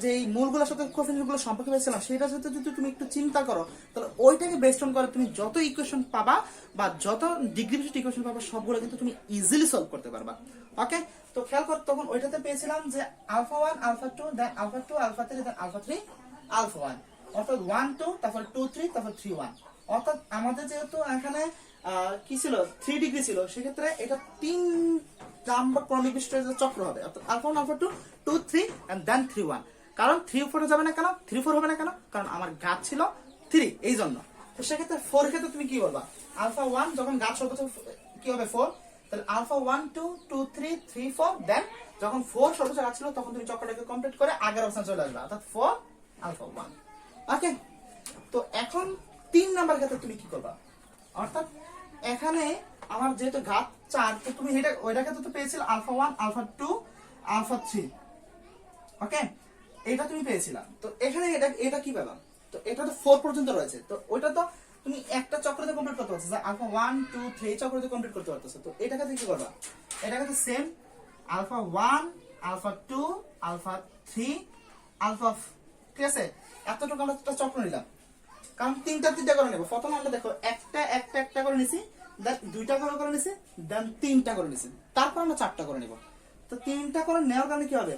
A: যে মূলগুলোর সাথে কোএফিশিয়েন্টগুলো সম্পর্ক পেয়েছিলাম, সেটার সাথে যদি তুমি একটু চিন্তা করো, তাহলে ওইটাকে বেসড অন করে তুমি যত ইকুয়েশন পাবা বা যত ডিগ্রি বিশিষ্ট ইকুয়েশন পাবা সবগুলো কিন্তু তুমি ইজিলি সলভ করতে পারবা। ওকে, তো খেয়াল কর তখন ওইটাতে পেয়েছিলাম যে আলফা 1 আলফা 2 দেন আলফা 2 আলফা 3 দেন আলফা 3 আলফা 1, অর্থাৎ 1 2 তারপর 2 3 তারপর 3 1। অর্থাৎ আমাদের যেহেতু এখানে কি ছিল 3 ডিগ্রি ছিল, সেক্ষেত্রে এটা 3 নাম্বার ক্রমিক বিশিষ্ট চক্র হবে, অর্থাৎ আলফা 1 আলফা 2 2 3 এন্ড দেন 3 1। কারণ 3 4 যাবে না কেন, 3 4 হবে না কেন, কারণ আমার ঘাত ছিল 3 এই জন্য। তো সেক্ষেত্রে 4 এর ক্ষেত্রে তুমি কি বলবা আলফা 1 যখন ঘাত সর্বোচ্চ কি হবে 4, তাহলে আলফা 1 2 2 3 3 4 দেন যখন 4 সর্বোচ্চ ঘাত ছিল তখন তুমি চক্রটাকে কমপ্লিট করে আগের অবস্থানে চলে আসবে, অর্থাৎ 4 আলফা 1। ওকে, তো এখন 3 নাম্বার ক্ষেত্রে তুমি কি করবা? অর্থাৎ এখানে আমার যেহেতু ঘাত 4, তো তুমি ওইটা ক্ষেত্রে তো পেয়েছিলে আলফা 1 আলফা 2 আলফা 3। ওকে, এটা তুমি পেয়েছিলা, তো এখানে এটা কি পেলাম? তো এটা তো 4 পর্যন্ত রয়েছে, তো ওইটা তো তুমি একটা চক্রতে কমপ্লিট করতে পারছো, আলফা 1 2 3 চক্রতে কমপ্লিট করতে পারছো। তো এটা ক্ষেত্রে কি করবা? এটা ক্ষেত্রে same alpha 1 alpha 2 alpha 3 alpha, ঠিক আছে, এতটুকু আমরা একটা চক্র নিলাম, কারণ 3টা করে নেব। প্রথমে আমরা দেখো একটা করে নিছি, দেন 2টা করে নিছি, দেন 3টা করে নিছি, তারপর আমরা 4টা করে নিব। তো 3টা করে নেওয়ার কারণে কি হবে,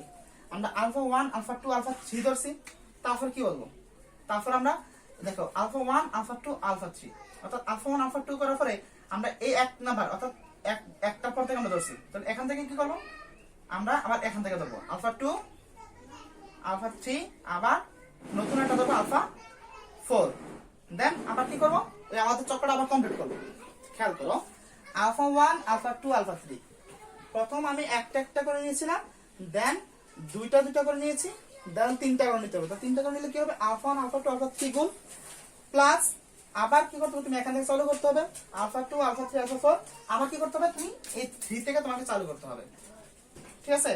A: আমরা আলফা 1 আলফা 2 আলফা 3 ধরছি, তারপর কি বলবো, তারপর আমরা দেখো আলফা 1 আলফা 2 আলফা 3, অর্থাৎ আলফা 1 আলফা 2 করার পরে আমরা এই এক নাম্বার অর্থাৎ একটা পর থেকে আমরা ধরছি, তাহলে এখান থেকে কি করব, আমরা আবার এখান থেকে ধরবো আলফা 2 আলফা 3, আবার নতুন একটা ধরবো আলফা 4, দেন আবার কি করবো, ওই আমাদের চক্রটা আবার কমপ্লিট করবো। খেয়াল করো আলফা 1 আলফা 2 আলফা 3 প্রথম আমি একটা একটা করে নিয়েছিলাম, দেন দুইটা দুইটা করে নিয়েছি, দেন তিনটা করে নিতে হবে। তো তিনটা করে নিলে কি হবে, আলফা 1 আলফা 2 আলফা 3 গুণ প্লাস আবার কি করতে হবে, তুমি এখান থেকে চালু করতে হবে আলফা 2 আলফা 3 আলফা 4, আবার কি করতে হবে, তুমি এই 3 থেকে তোমাকে চালু করতে হবে। ঠিক আছে,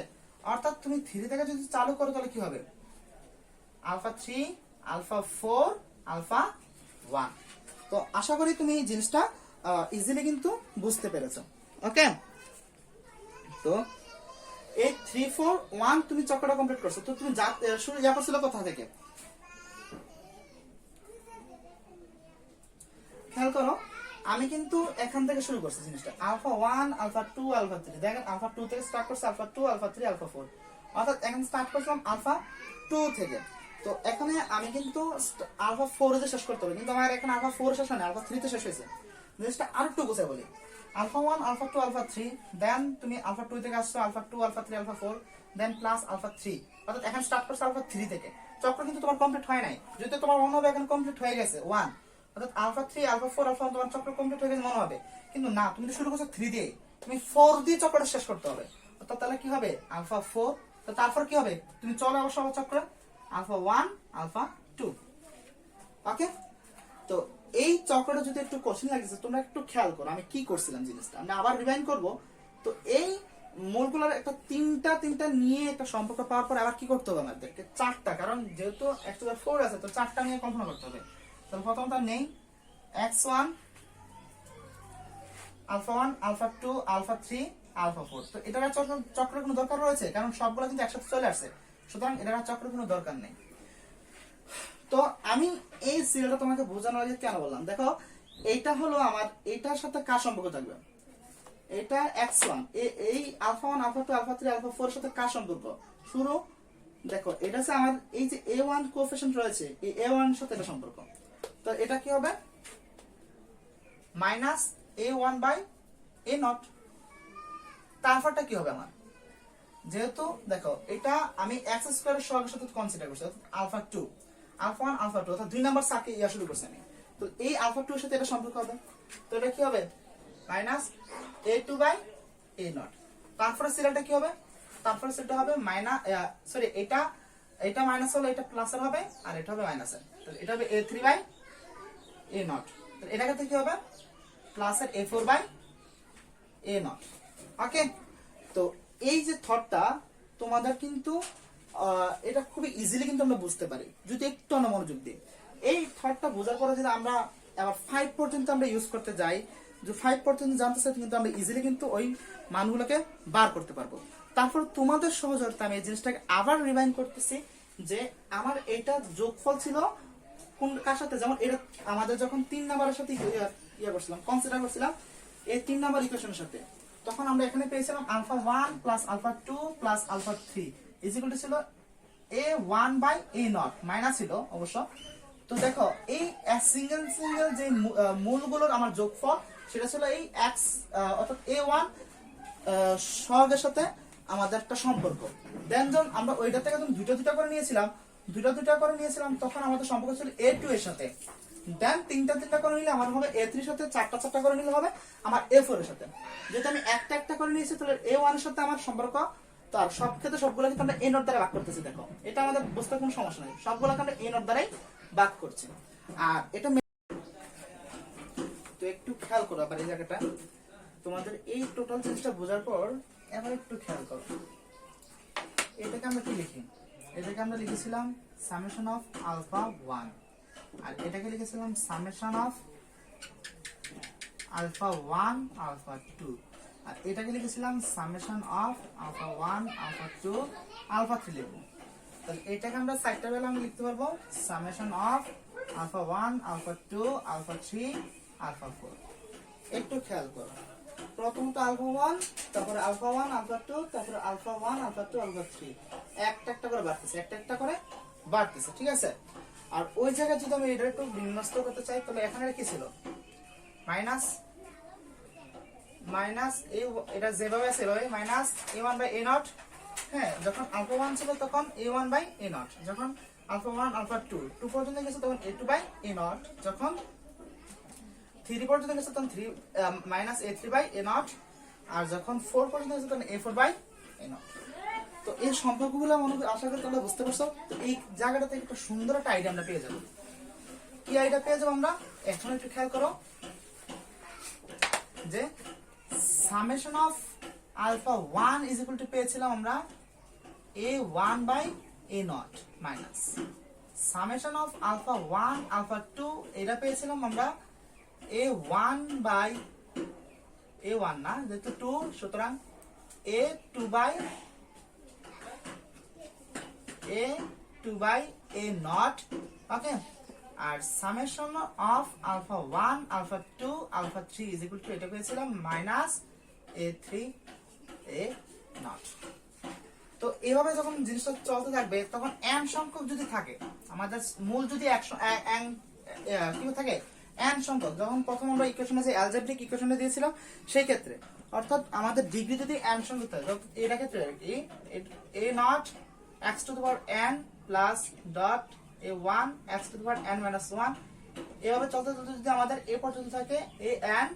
A: অর্থাৎ তুমি 3 থেকে যদি চালু করো তাহলে কি হবে, আলফা 3 আলফা 4 আলফা 1। তো আশা করি তুমি এই জিনিসটা ইজিলি কিন্তু বুঝতে পেরেছো। ওকে, তো এই 3 4 1 তুমি চক্রটা কমপ্লিট করছো। তো তুমি শুরু করছিলে কোথা থেকে, খেয়াল করো, আমি কিন্তু এখান থেকে শুরু করছি জিনিসটা, আলফা 1 আলফা 2 আলফা 3। দেখেন আলফা 2 থেকে স্টার্ট করছে, আলফা 2 আলফা 3 আলফা 4, অর্থাৎ এখন স্টার্ট করছিলাম আলফা 2 থেকে। তো এখানে আমি কিন্তু আলফা 4 এ শেষ করতে হবে, কিন্তু আমার এখন আলফা 4 শেষ হয় না, আলফা 3 তে শেষ হয়েছে। জিনিসটা আরেকটু গোছায় বলি, আলফা 1 আলফা 2 আলফা 3, দেন তুমি আলফা 2 থেকে আসছো আলফা 2 আলফা 3 আলফা 4, দেন প্লাস আলফা 3, অর্থাৎ এখন স্টার্ট করছে আলফা 3 থেকে। চক্র কিন্তু তোমার কমপ্লিট হয় নাই, যদি তোমার মনে হবে এখন কমপ্লিট হয়ে গেছে 1, অর্থাৎ আলফা 3 আলফা 4 আলফা 1 তোমার চক্র কমপ্লিট হয়ে গেছে মনে হবে, কিন্তু না, তুমি তো শুরু করছো 3 দিয়ে, তুমি 4 দিয়ে চক্রটা শেষ করতে হবে। অর্থাৎ তাহলে কি হবে, আলফা 4, তো তারপর কি হবে, তুমি চলো অবশ্য চক্র আলফা 1 আলফা 2। ওকে, তো এই চক্রটা যদি একটু কঠিন লাগছে তোমরা একটু খেয়াল করো আমি কি করছিলাম জিনিসটা, আমি আবার রিভাইন্ড করব। তো এই মোলগুলোর একটা তিনটা নিয়ে একটা সম্পর্ক পাওয়ার পর আবার কি করতে হবে আমাদেরকে, চারটা, কারণ যেহেতু x⁴ আছে তো চারটা নিয়ে কল্পনা করতে হবে। তাহলে প্রথমটা নেই x1 alpha 1 alpha 2 alpha 3 alpha 4। তো এটার চক্রের কোনো দরকার রয়েছে, কারণ সবগুলো কিন্তু একসাথে চলে আসছে, সুতরাং এটার চক্রের কোনো দরকার নেই। তো আমি এই সিরিয়ালটা তোমাকে বোঝানোর আগে কেন বললাম, দেখো এইটা হলো আমার, এটার সাথে কার সম্পর্ক থাকবে, এটা x1, এই আলফা 1 আলফা 2 আলফা 3 আলফা 4 এর সাথে কার সম্পর্ক শুরু, দেখো এটা হচ্ছে আমার এই যে a1 কোএফিশিয়েন্ট রয়েছে, এই a1 এর সাথে এটা সম্পর্ক। তো এটা কি হবে, মাইনাস a1 বাই a0। তারপরটা কি হবে আমার, যেহেতু দেখো এটা আমি x স্কয়ারের সহগের সাথে কনসিডার করছি, অর্থাৎ আলফা 2 আলফা 1 আলফা 2, অর্থাৎ 2 নাম্বার সার্কেল ইয়া শুরু করছি আমি। তো এই আলফা 2 এর সাথে এটা সম্পর্ক হবে, তো এটা কি হবে, মাইনাস a2 বাই a0। তারপরে সিরিয়ালটা কি হবে, তারপরে সেটা হবে সরি এটা মাইনাস হলো, এটা প্লাস এর হবে, আর এটা হবে মাইনাস এর, তাহলে এটা হবে a3 বাই a0। তাহলে এটা ক্ষেত্রে কি হবে, প্লাস এর a4 বাই a0। ওকে, তো এই যে থটটা তোমাদের কিন্তু এটা খুবই ইজিলি কিন্তু আমরা বুঝতে পারি যদি একটু আমরা মনোযোগ দিই। এই থটটা বোঝার পরে যদি আমরা আবার 5 পর্যন্ত আমরা ইউজ করতে যাই, যে 5 পর্যন্ত জানতে চাই, কিন্তু আমরা ইজিলি কিন্তু ওই মানগুলোকে বার করতে পারবো। তারপর তোমাদের সহযোগিতা আমি এই জিনিসটাকে আবার রিমাইন্ড করতেছি যে আমার এটা যোগফল ছিল কোন কার সাথে, যেমন এটা আমাদের যখন 3 নাম্বারের সাথে ইয়া করছিলাম, কনসিডার করছিলাম এই 3 নাম্বার ইকুয়েশনের সাথে, তখন আমরা এখানে পেয়েছিলাম alpha 1 plus alpha 2 plus alpha 3 is equal to ছিল a1 বাই a0 মাইনাস ছিল অবশ্য। তো দেখো এই সিঙ্গেল যে মূলগুলোর আমার যোগফল সেটা ছিল এই x, অর্থাৎ a1 সহগের সাথে আমাদের একটা সম্পর্ক। দেন যখন আমরা ওইটা থেকে যখন দুটো করে নিয়েছিলাম তখন আমাদের সম্পর্ক ছিল a2 এর সাথে, দেন তিনটা করে নিলে আমার হবে a3 এর সাথে, চারটা করে নিলে হবে আমার a4 এর সাথে। যেহেতু আমি একটা করে নিয়েছি তাহলে a1 এর সাথে আমার সম্পর্ক, তার সব ক্ষেত্রে সবগুলো কিন্তু আমরা a0 দ্বারা ভাগ করতেছি। দেখো এটা আমাদের বুঝতে কোনো সমস্যা নেই, সবগুলোকে আমরা a0 দ্বারাই ভাগ করছি। আর এটা তো একটু খেয়াল করো আবার এই জায়গাটা, তোমাদের এই টোটাল জিনিসটা বোঝার পর এবার একটু খেয়াল করো, এটাকে আমরা কি লিখি, এটাকে আমরা লিখেছিলাম সামেশন অফ আলফা 1, আর এটাকে লিখেছিলাম সামেশন অফ আলফা 1 আলফা 2, আর এটাকে লিখেছিলাম summation of alpha 1 alpha 2 alpha 3 লিখবো। তাহলে এটাকে আমরা সাইডটা বেলা আমি লিখতে পারবো summation of alpha 1 alpha 2 alpha 3 alpha 4। একটু খেয়াল করো, প্রথমত আলফা 1, তারপরে আলফা 1 আলফা 2, তারপরে আলফা 1 আলফা 2 আলফা 3, একটা করে বাড়তেছে, ঠিক আছে। আর ওই জায়গায় যদি আমি এটা একটু বিন্যস্ত করতে চাই তাহলে এখানে কি ছিল, মাইনাস এটা যেভাবে আছে সেভাবে মাইনাস a1 বাই a0। হ্যাঁ, যখন আলফা 1 ছিল তখন a1 বাই a0, যখন আলফা 1 আলফা 2 পর্যন্ত গেছে তখন a2 বাই a0, যখন 3 পর্যন্ত গেছে তখন 3 minus a3 by a nought, আর যখন 4 পর্যন্ত গেছে তখন a4 বাই a নট। তো এই সম্পর্কগুলো আশা করি তোমরা বুঝতে পারছো। তো এই জায়গাটা থেকে একটা সুন্দর একটা আইডিয়া আমরা পেয়ে যাবো। কি আইডিয়া পেয়ে যাবো আমরা? এখন একটু খেয়াল করো যে summation of alpha 1 is equal to পেয়েছিলাম আমরা a1 by a nought minus summation of alpha 1 alpha 2 এটা পেয়েছিলাম আমরা a1 বাই a1 না, যেহেতু 2 সুতরাং a2 by a nought. Okay, আর summation of alpha 1 alpha 2 alpha 3 is equal to এটা পেয়েছিলাম মাইনাস a3 a নট। তো এইভাবে যখন জিনিসটা চলতে থাকবে তখন n সংখ্যক যদি থাকে, আমাদের মূল যদি কি থাকে n সংখ্যক, যখন প্রথম আমরা ইকুয়েশনে যে অ্যালজেব্রিক ইকুয়েশনে দিয়েছিলাম সেই ক্ষেত্রে, অর্থাৎ আমাদের ডিগ্রি যদি n সংখ্যক থাকে, এটা ক্ষেত্রে কি a nought x to the power n plus dot a1 x to the power n minus 1, এভাবে চলতে চলতে যদি আমাদের a পর্যন্ত থাকে an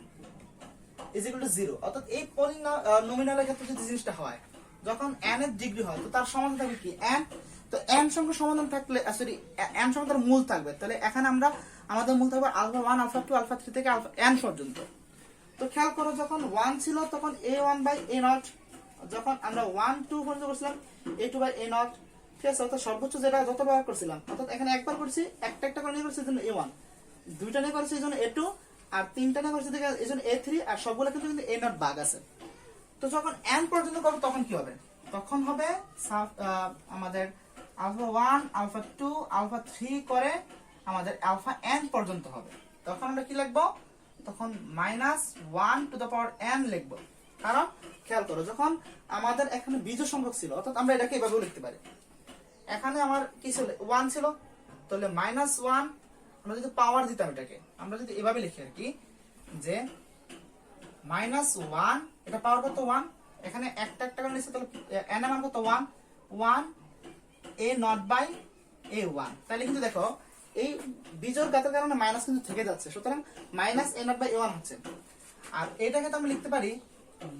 A: ইজ ইকুয়াল টু 0, অর্থাৎ এই পলিনোমিনালের ক্ষেত্রে যদি জিনিসটা হয়, যখন n এর ডিগ্রি হয় তো তার সমাধান থাকবে কি n। তো n সংখ্যক সমাধান থাকলে সরি n সংখ্যক তার মূল থাকবে, তাহলে এখানে আমরা আমাদের মূল থাকবে আলফা 1 আলফা 2 আলফা 3 থেকে আলফা n পর্যন্ত। তো খেয়াল করো যখন 1 ছিল তখন a1 বাই a নট, যখন আমরা 1 2 পর্যন্ত করছিলাম a2 বাই a নট, ঠিক আছে। অর্থাৎ সর্বোচ্চ যেটা যতবার করছিলাম, অর্থাৎ এখানে একবার করছি, একটা করে নিয়ে করছি এই জন্য a1, দুইটা নিয়ে করছি এই জন্য a2, আর তিনটা নিয়ে করছি এই জন্য a3, আর সবগুলো কিন্তু a নট ভাগ আছে। তো যখন n পর্যন্ত করবো তখন কি হবে? তখন হবে আমাদের আলফা 1 আলফা 2 আলফা 3 করে আমাদের আলফা n পর্যন্ত হবে। তখন আমরা কি লিখবো? তখন minus 1 two the power n লিখবো। কারণ খেয়াল করো যখন আমাদের এখানে বিজোড় সংখ্যক ছিল, অর্থাৎ আমরা এটাকে এভাবেও লিখতে পারি, এখানে আমার কি ছিল 1 ছিল, তাহলে মাইনাস 1 আমরা যদি পাওয়ার দিতাম এটাকে, আমরা যদি এভাবে লিখি আর কি যে মাইনাস 1, এটা পাওয়ার কত 1, এখানে একটা করে নিচ্ছে, তাহলে n এর মান কত 1 a নট বাই a1। তাহলে কিন্তু দেখো এই বিজোড় ঘাতের কারণে মাইনাস কিন্তু থেকে যাচ্ছে, সুতরাং minus a not by a1 হচ্ছে। আর এটাকে তো আমরা লিখতে পারি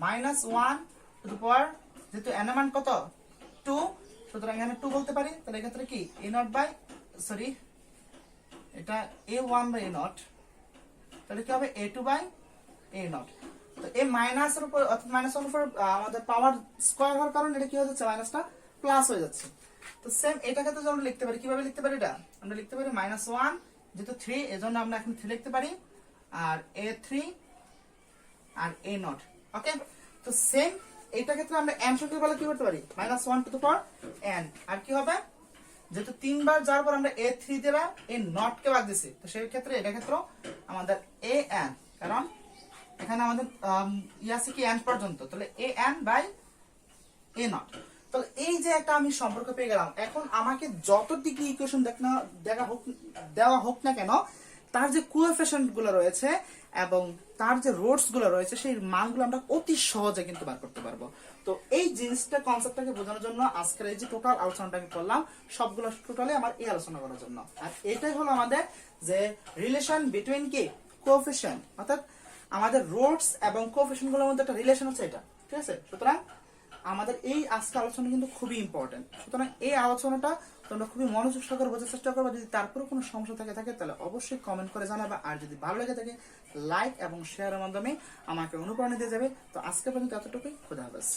A: মাইনাস 1 টু দ্য পাওয়ার, যেহেতু n এর মান কত 2, সুতরাং এখানে 2 বলতে পারি। তাহলে এক্ষেত্রে কি a নট বাই সরি এটা a1 বাই a নট, তাহলে কি হবে a2 বাই a নট। তো এই মাইনাসের উপর, অর্থাৎ মাইনাসের উপর আমাদের পাওয়ার স্কয়ার হওয়ার কারণে এটা কি হয়ে যাচ্ছে, মাইনাসটা প্লাস হয়ে যাচ্ছে। তো সেম এটাকে তো আমরা লিখতে পারি, কিভাবে লিখতে পারি এটা? আমরা লিখতে পারি মাইনাস 1, যেহেতু 3 এজন্য আমরা এখন 3 লিখতে পারি, আর a3 R a nought. Okay, তো সেম এইটা ক্ষেত্রে আমরা n সংখ্যক বলে কি করতে পারি, minus 1 two the power n, আর কি হবে যেহেতু 3 বার যাওয়ার পর আমরা a3 দ্বারা a নট কে ভাগ দিছি, তো সেই ক্ষেত্রে এটা ক্ষেত্রে আমাদের an, কারণ এখানে আমাদের আছে কি n পর্যন্ত, তাহলে an বাই a নট। তাহলে এই যে একটা আমি সম্পর্ক পেয়ে গেলাম, এখন আমাকে যত ডিগ্রি ইকুয়েশন দেওয়া হোক না কেন, তার যে কোএফিসিয়েন্ট গুলো রয়েছে এবং তার যে রুটস গুলো রয়েছে সেই মানগুলো আমরা অতি সহজে কিন্তু বার করতে পারবো। তো এই জিনিসটা কনসেপ্টটাকে বোঝানোর জন্য আজকের এই যে টোটাল আলোচনাটা আমি করলাম, সবগুলো টোটালি আমার এই আলোচনা করার জন্য। আর এটাই হলো আমাদের যে রিলেশন বিটুইন কি কোএফিসিয়েন্ট, অর্থাৎ আমাদের রুটস এবং কোএফিসিয়েন্ট গুলোর মধ্যে একটা রিলেশন হচ্ছে এটা, ঠিক আছে। সুতরাং আমাদের এই আজকে আলোচনা কিন্তু খুবই ইম্পর্টেন্ট। সুতরাং এই আলোচনাটা তোমরা খুবই মনোযোগ সহকারে বোঝার চেষ্টা করবে। যদি তারপরে কোনো সমস্যা থাকে তাহলে অবশ্যই কমেন্ট করে জানাবে, আর যদি ভালো লেগে থাকে লাইক এবং শেয়ারের মাধ্যমে আমাকে অনুপ্রেরণা দিয়ে যাবে। তো আজকে পর্যন্ত এতটুকুই, খোদা হাফেজ।